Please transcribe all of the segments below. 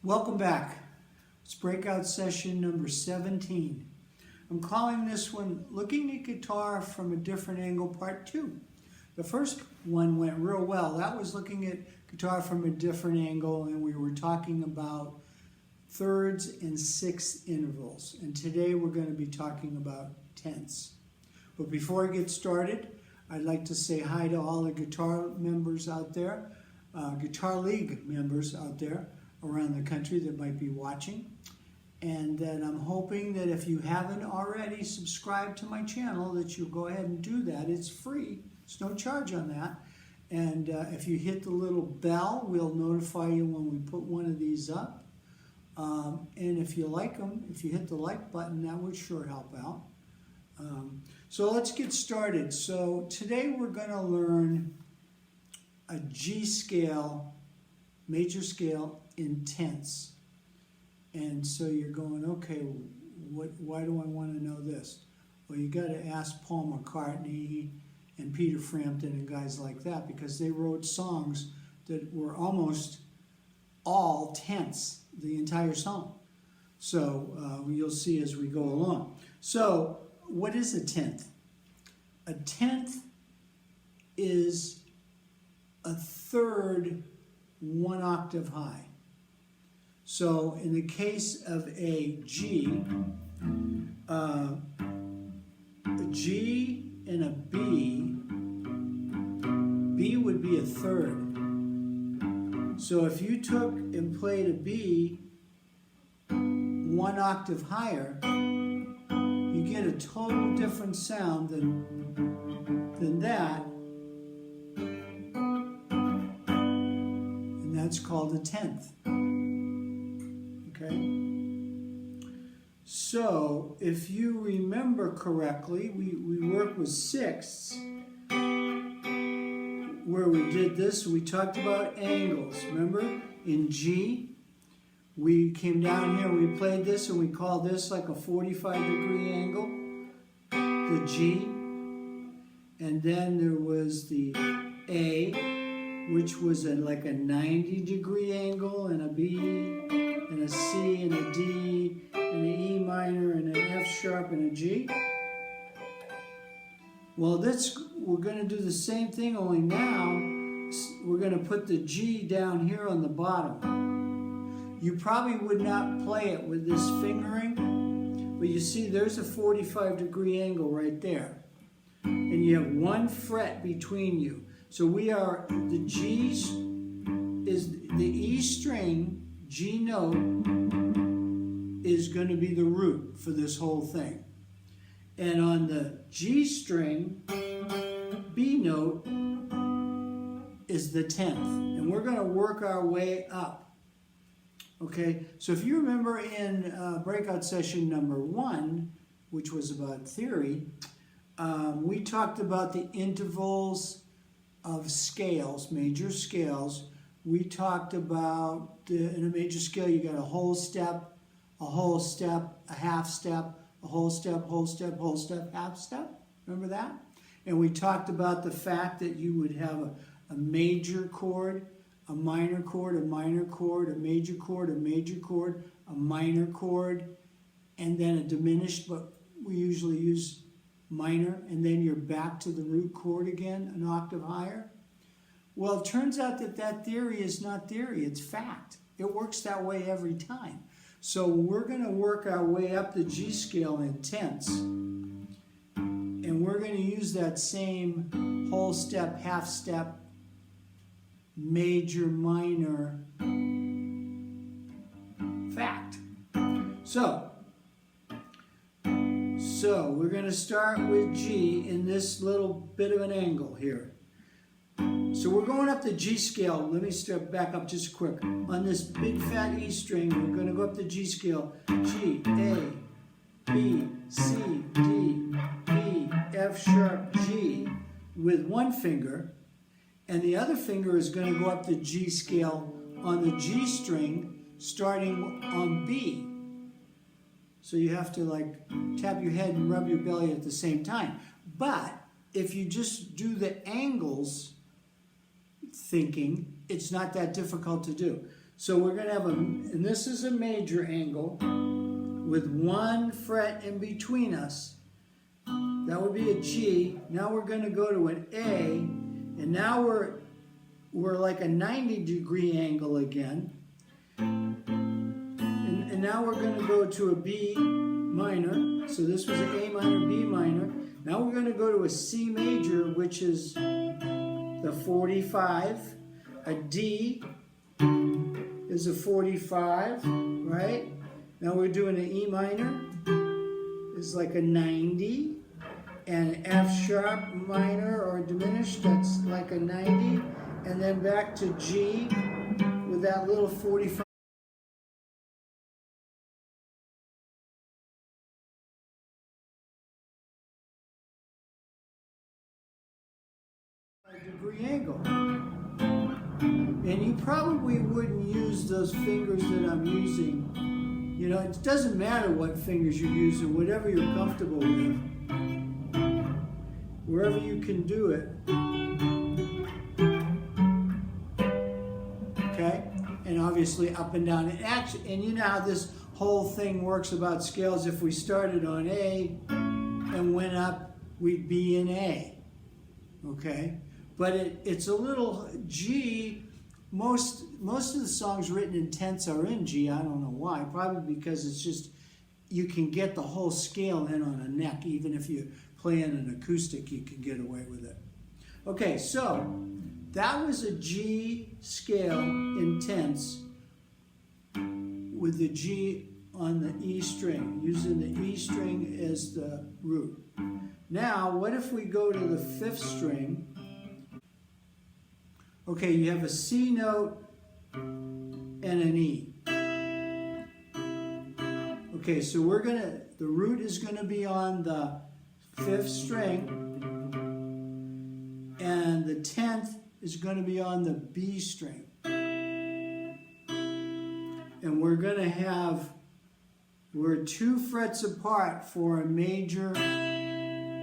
Welcome back. It's breakout session number 17. I'm calling this one Looking at Guitar from a Different Angle Part 2. The first one went real well. That was looking at guitar from a different angle, and we were talking about thirds and sixths intervals. And today we're going to be talking about tenths. But before I get started, I'd like to say hi to all the guitar members out there, Guitar League members out there around the country that might be watching. And that I'm hoping that if you haven't already subscribed to my channel, that you'll go ahead and do that. It's free. There's no charge on that. And if you hit the little bell, we'll notify you when we put one of these up. And if you like them, if you hit the like button, that would sure help out. So let's get started. So today we're going to learn a G scale, major scale in tenths. And so you're going, okay, why do I want to know this? Well, you got to ask Paul McCartney and Peter Frampton and guys like that, because they wrote songs that were almost all tenths, the entire song. So you'll see as we go along. So what is a tenth? A tenth is a third 1 octave high. So in the case of a G and a B would be a third. So if you took and played a B 1 octave higher, you get a total different sound than that. And that's called a tenth. Okay? So, if you remember correctly, we worked with sixths, where we did this. We talked about angles. Remember? In G, we came down here, we played this, and we called this like a 45-degree angle, the G. And then there was the A, which was like a 90-degree angle, and a B, and a C, and a D, and an E minor, and an F sharp, and a G. Well, we're going to do the same thing, only now we're going to put the G down here on the bottom. You probably would not play it with this fingering, but you see there's a 45-degree angle right there. And you have 1 fret between you. So the G is the E string, G note, is going to be the root for this whole thing. And on the G string, B note is the 10th. And we're going to work our way up. Okay, so if you remember in breakout session number 1, which was about theory, we talked about the intervals of scales, major scales. We talked about, in a major scale, you got a whole step, a half step, a whole step, whole step, whole step, half step. Remember that? And we talked about the fact that you would have a major chord, a minor chord, a minor chord, a major chord, a major chord, a minor chord, and then a diminished, but we usually use minor, and then you're back to the root chord again, an octave higher. Well, it turns out that theory is not theory, it's fact. It works that way every time. So we're going to work our way up the G scale in tenths, and we're going to use that same whole step, half step, major, minor fact. So we're going to start with G in this little bit of an angle here. So we're going up the G scale. Let me step back up just quick. On this big fat E string, we're going to go up the G scale. G, A, B, C, D, E, F sharp, G with 1 finger. And the other finger is going to go up the G scale on the G string starting on B. So you have to like tap your head and rub your belly at the same time. But if you just do the angles thinking, it's not that difficult to do. So we're going to have and this is a major angle with one fret in between us. That would be a G. Now we're going to go to an A, and now we're like a 90-degree angle again. And now we're going to go to a B minor. So this was an A minor, B minor. Now we're going to go to a C major, which is the 45. A D is a 45, right? Now we're doing an E minor, is like a 90. And an F sharp minor or diminished, that's like a 90. And then back to G with that little 45. Degree angle. And you probably wouldn't use those fingers that I'm using. You know, it doesn't matter what fingers you use or whatever you're comfortable with. Wherever you can do it. Okay? And obviously up and down. And you know how this whole thing works about scales. If we started on A and went up, we'd be in A. Okay? But it's a little G. Most of the songs written in tenths are in G. I don't know why. Probably because it's just, you can get the whole scale in on a neck. Even if you play in an acoustic, you can get away with it. Okay, so that was a G scale in tenths with the G on the E string, using the E string as the root. Now, what if we go to the fifth string? Okay, you have a C note and an E. Okay, so the root is gonna be on the fifth string, and the 10th is gonna be on the B string. And we're 2 frets apart for a major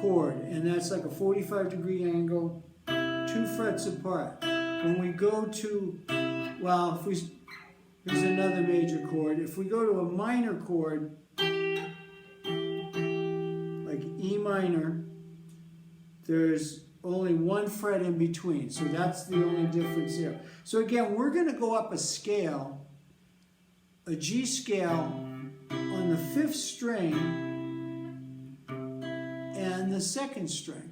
chord, and that's like a 45-degree angle, 2 frets apart. When we go to, well, here's another major chord. If we go to a minor chord, like E minor, there's only 1 fret in between, so that's the only difference there. So again, we're going to go up a scale, a G scale, on the 5th string and the 2nd string.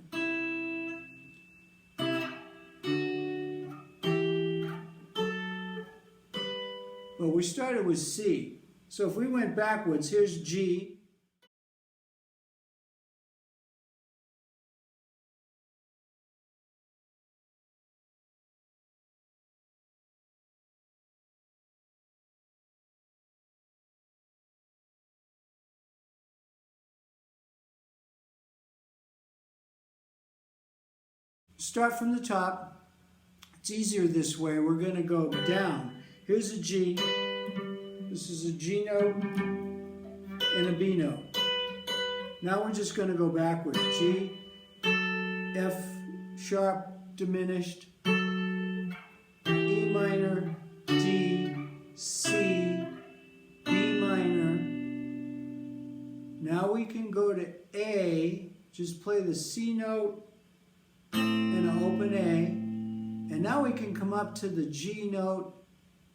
Well, we started with C. So if we went backwards, here's G. Start from the top. It's easier this way. We're going to go down. Here's a G. This is a G note and a B note. Now we're just going to go backwards. G, F sharp diminished, E minor, D, C, B minor. Now we can go to A, just play the C note and an open A. And now we can come up to the G note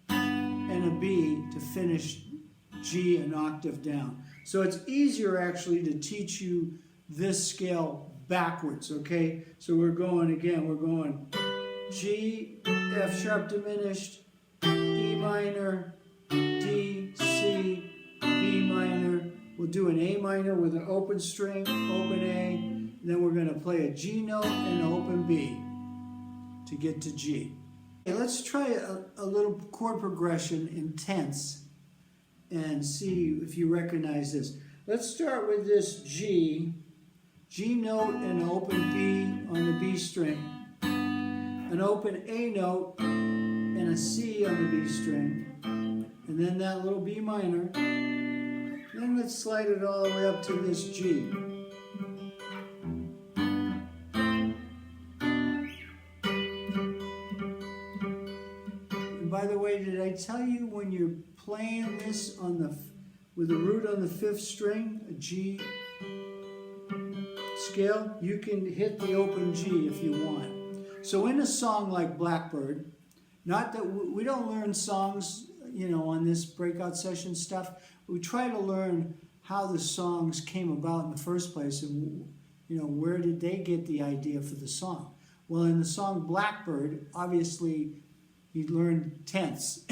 and a B to finish G an octave down. So it's easier actually to teach you this scale backwards, okay? So we're going again, we're going G, F sharp diminished, E minor, D, C, B minor. We'll do an A minor with an open string, open A, and then we're going to play a G note and an open B to get to G. Okay, let's try a little chord progression in tenths and see if you recognize this. Let's start with this G note and an open B on the B string, an open A note and a C on the B string, and then that little B minor. Then let's slide it all the way up to this G. by the way, did I tell you when you're playing this on the with the root on the 5th string, a G scale, you can hit the open G if you want. So in a song like Blackbird, not that we don't learn songs, you know, on this breakout session stuff. We try to learn how the songs came about in the first place, and you know, where did they get the idea for the song? Well, in the song Blackbird, obviously you learned tenths,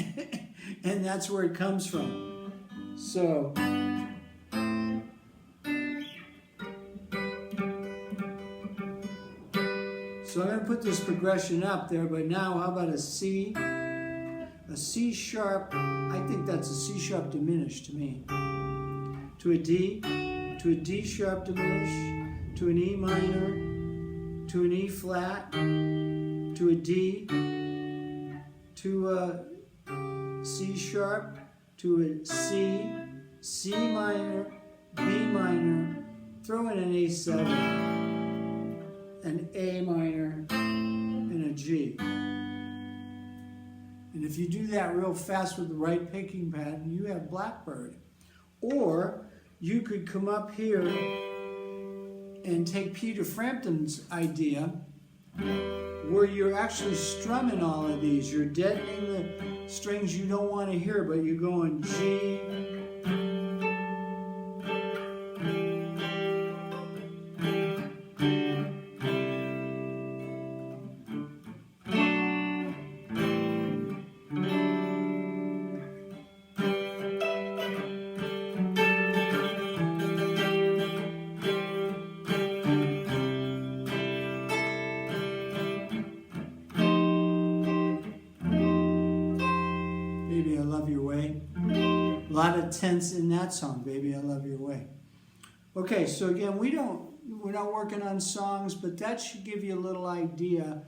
and that's where it comes from. So I'm going to put this progression up there, but now how about a C? A C sharp, I think that's a C sharp diminished to me. To a D sharp diminished, to an E minor, to an E flat, to a D, to a C sharp, to a C, C minor, B minor, throw in an A7, an A minor, and a G. And if you do that real fast with the right picking pattern, you have Blackbird. Or you could come up here and take Peter Frampton's idea, where you're actually strumming all of these. You're deadening the strings you don't want to hear, but you're going G, Baby, I Love Your Way. A lot of tense in that song, Baby, I Love Your Way. Okay, so again, we're not working on songs, but that should give you a little idea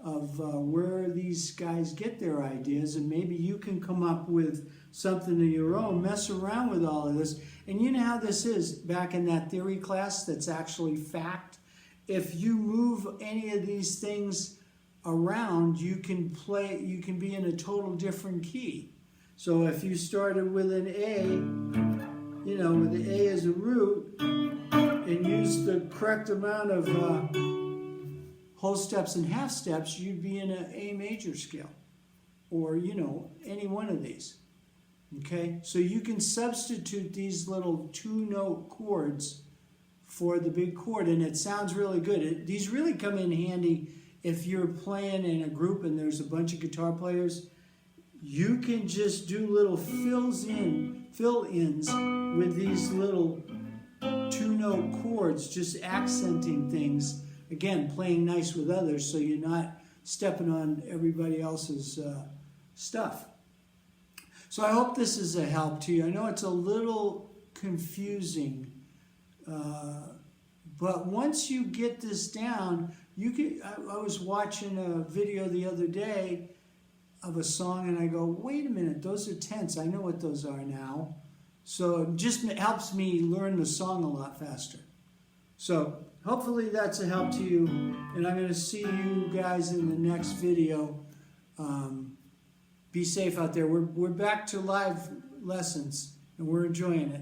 of where these guys get their ideas, and maybe you can come up with something of your own. Mess around with all of this. And you know how this is back in that theory class that's actually fact. If you move any of these things around, you can be in a total different key. So if you started with an A, you know, with the A as a root, and used the correct amount of whole steps and half steps, you'd be in an A major scale, or, you know, any one of these. Okay, so you can substitute these little 2-note chords for the big chord, and it sounds really good. These really come in handy if you're playing in a group and there's a bunch of guitar players. You can just do little fill-ins with these little 2-note chords, just accenting things. Again, playing nice with others so you're not stepping on everybody else's stuff. So I hope this is a help to you. I know it's a little confusing, but once you get this down, you can. I was watching a video the other day of a song, and I go, wait a minute, those are tenths. I know what those are now. So it just helps me learn the song a lot faster. So hopefully that's a help to you, and I'm going to see you guys in the next video. Be safe out there. We're back to live lessons, and we're enjoying it.